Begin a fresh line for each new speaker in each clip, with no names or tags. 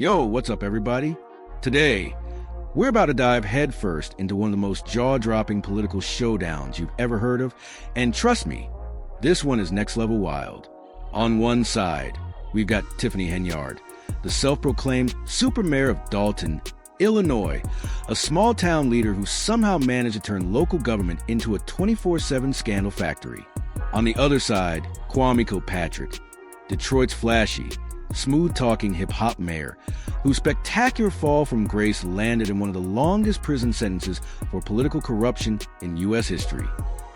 Yo, what's up, everybody? Today, we're about to dive headfirst into one of the most jaw-dropping political showdowns you've ever heard of, and trust me, this one is next-level wild. On one side, we've got Tiffany Henyard, the self-proclaimed super mayor of Dalton, Illinois, a small-town leader who somehow managed to turn local government into a 24/7 scandal factory. On the other side, Kwame Kilpatrick, Detroit's flashy, smooth-talking hip-hop mayor, whose spectacular fall from grace landed in one of the longest prison sentences for political corruption in U.S. history.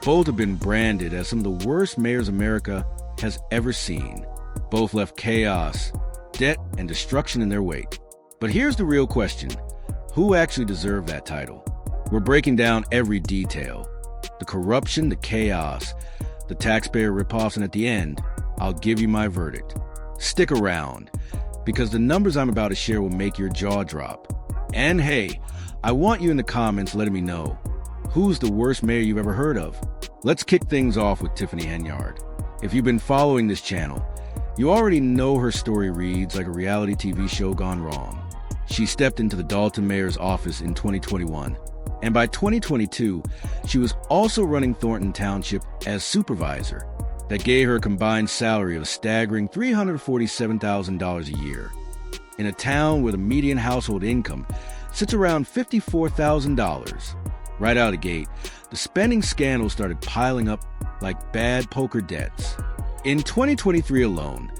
Both have been branded as some of the worst mayors America has ever seen. Both left chaos, debt, and destruction in their wake. But here's the real question. Who actually deserved that title? We're breaking down every detail. The corruption, the chaos, the taxpayer ripoffs, and at the end, I'll give you my verdict. Stick around, because the numbers I'm about to share will make your jaw drop. And hey, I want you in the comments letting me know, who's the worst mayor you've ever heard of? Let's kick things off with Tiffany Henyard. If you've been following this channel, you already know her story reads like a reality TV show gone wrong. She stepped into the Dalton mayor's office in 2021, and by 2022, she was also running Thornton Township as supervisor. That gave her a combined salary of a staggering $347,000 a year. In a town where the median household income sits around $54,000. Right out of the gate, the spending scandals started piling up like bad poker debts. In 2023 alone,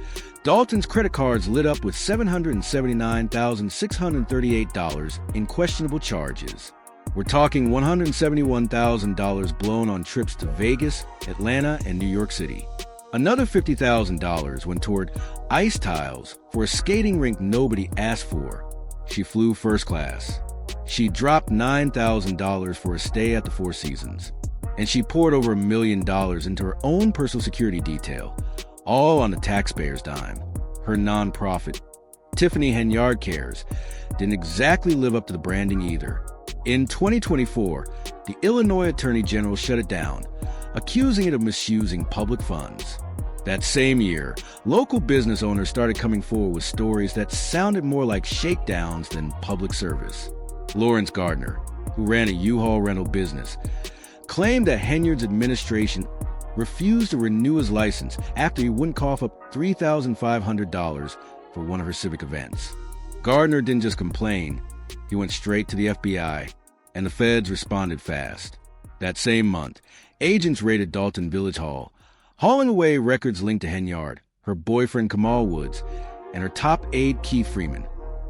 Dalton's credit cards lit up with $779,638 in questionable charges. We're talking $171,000 blown on trips to Vegas, Atlanta, and New York City. Another $50,000 went toward ice tiles for a skating rink nobody asked for. She flew first class. She dropped $9,000 for a stay at the Four Seasons. And she poured over $1 million into her own personal security detail, all on the taxpayer's dime. Her nonprofit, Tiffany Henyard Cares, didn't exactly live up to the branding either. In 2024, the Illinois Attorney General shut it down, accusing it of misusing public funds. That same year, local business owners started coming forward with stories that sounded more like shakedowns than public service. Lawrence Gardner, who ran a U-Haul rental business, claimed that Henyard's administration refused to renew his license after he wouldn't cough up $3,500 for one of her civic events. Gardner didn't just complain. He went straight to the FBI, and the feds responded fast. That same month, agents raided Dalton Village Hall, hauling away records linked to Henyard, her boyfriend Kamal Woods, and her top aide Keith Freeman,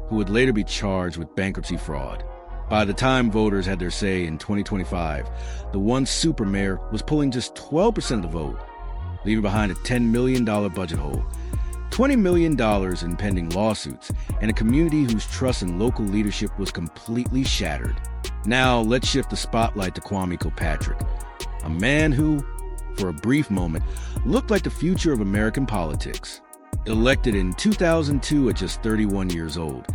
who would later be charged with bankruptcy fraud. By the time voters had their say in 2025, the once super mayor was pulling just 12% of the vote, leaving behind a $10 million budget hole, $20 million in pending lawsuits, and a community whose trust in local leadership was completely shattered. Now, let's shift the spotlight to Kwame Kilpatrick, a man who, for a brief moment, looked like the future of American politics. Elected in 2002 at just 31 years old,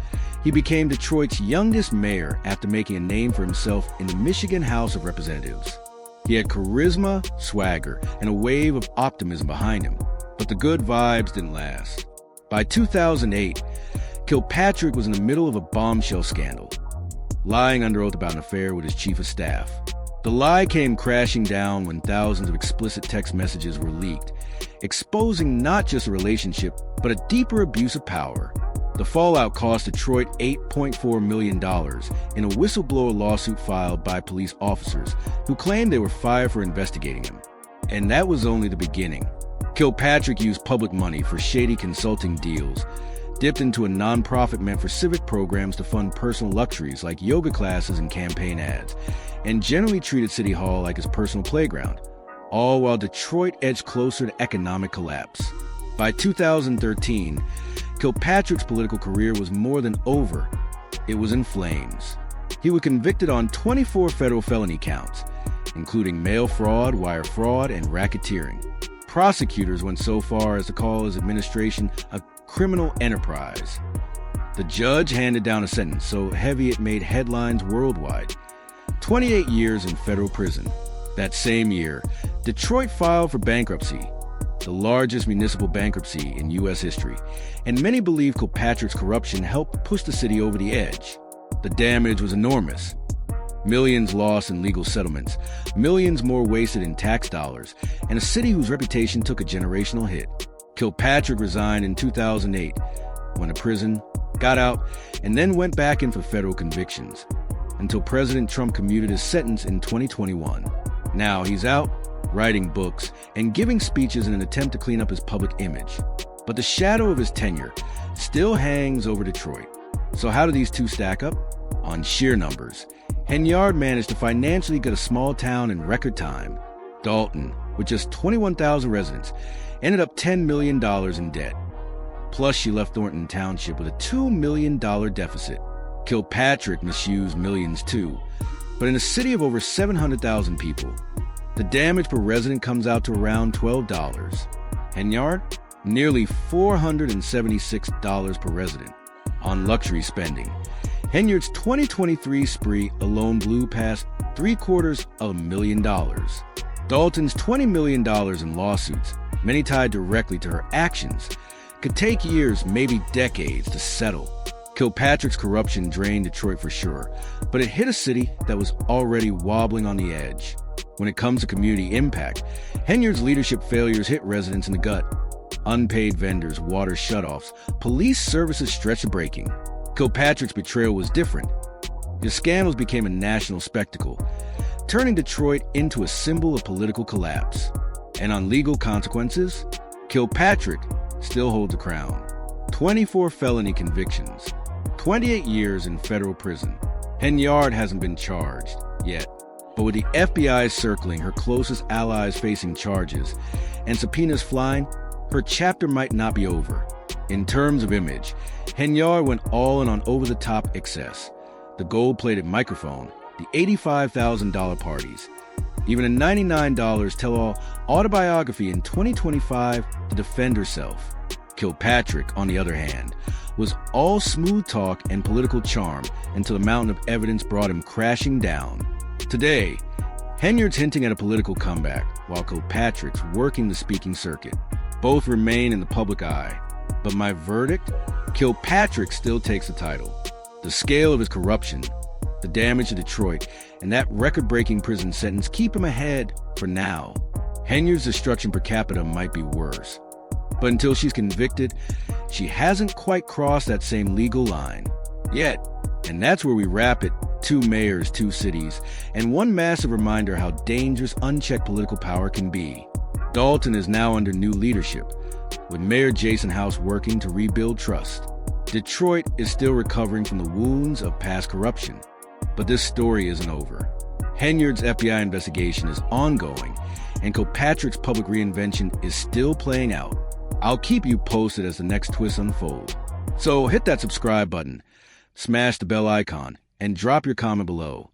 he became Detroit's youngest mayor after making a name for himself in the Michigan House of Representatives. He had charisma, swagger, and a wave of optimism behind him. But the good vibes didn't last. By 2008, Kilpatrick was in the middle of a bombshell scandal, lying under oath about an affair with his chief of staff. The lie came crashing down when thousands of explicit text messages were leaked, exposing not just a relationship, but a deeper abuse of power. The fallout cost Detroit $8.4 million in a whistleblower lawsuit filed by police officers who claimed they were fired for investigating him. And that was only the beginning. Kilpatrick used public money for shady consulting deals, dipped into a nonprofit meant for civic programs to fund personal luxuries like yoga classes and campaign ads, and generally treated City Hall like his personal playground, all while Detroit edged closer to economic collapse. By 2013, Kilpatrick's political career was more than over. It was in flames. He was convicted on 24 federal felony counts, including mail fraud, wire fraud, and racketeering. Prosecutors went so far as to call his administration a criminal enterprise. The judge handed down a sentence so heavy it made headlines worldwide: 28 years in federal prison. That same year, Detroit filed for bankruptcy. the largest municipal bankruptcy in U.S. history, and many believe Kilpatrick's corruption helped push the city over the edge. The damage was enormous. Millions lost in legal settlements, millions more wasted in tax dollars, and a city whose reputation took a generational hit. Kilpatrick resigned in 2008, went to prison, got out, and then went back in for federal convictions, until President Trump commuted his sentence in 2021. Now he's out, writing books, and giving speeches in an attempt to clean up his public image. But the shadow of his tenure still hangs over Detroit. So how do these two stack up? On sheer numbers, Henyard managed to financially get a small town in record time. Dalton, with just 21,000 residents, ended up $10 million in debt. Plus, she left Thornton Township with a $2 million deficit. Kilpatrick misused millions too, but in a city of over 700,000 people, the damage per resident comes out to around $12. Henyard, nearly $476 per resident on luxury spending. Henyard's 2023 spree alone blew past $750,000. Dalton's $20 million in lawsuits, many tied directly to her actions, could take years, maybe decades, to settle. Kilpatrick's corruption drained Detroit for sure, but it hit a city that was already wobbling on the edge. When it comes to community impact, Henyard's leadership failures hit residents in the gut. Unpaid vendors, water shutoffs, police services stretched to breaking. Kilpatrick's betrayal was different. His scandals became a national spectacle, turning Detroit into a symbol of political collapse. And on legal consequences, Kilpatrick still holds the crown. 24 felony convictions, 28 years in federal prison. Henyard hasn't been charged yet, but with the FBI circling, her closest allies facing charges, and subpoenas flying, her chapter might not be over. In terms of image, Henyard went all in on over-the-top excess. The gold-plated microphone, the $85,000 parties, even a $99 tell-all autobiography in 2025 to defend herself. Kilpatrick, on the other hand, was all smooth talk and political charm until the mountain of evidence brought him crashing down. Today, Henyard's hinting at a political comeback, while Kilpatrick's working the speaking circuit. Both remain in the public eye. But my verdict? Kilpatrick still takes the title. The scale of his corruption, the damage to Detroit, and that record-breaking prison sentence keep him ahead for now. Henyard's destruction per capita might be worse. But until she's convicted, she hasn't quite crossed that same legal line yet. And that's where we wrap it. 2 mayors, 2 cities, and one massive reminder how dangerous unchecked political power can be. Dalton is now under new leadership, with Mayor Jason House working to rebuild trust. Detroit is still recovering from the wounds of past corruption. But this story isn't over. Henyard's FBI investigation is ongoing, and Kilpatrick's public reinvention is still playing out. I'll keep you posted as the next twists unfold. So hit that subscribe button, smash the bell icon, and drop your comment below.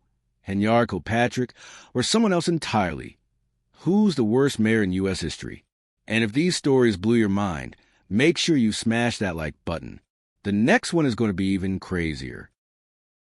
Henyard, Kilpatrick, or someone else entirely? Who's the worst mayor in U.S. history? And if these stories blew your mind, make sure you smash that like button. The next one is going to be even crazier.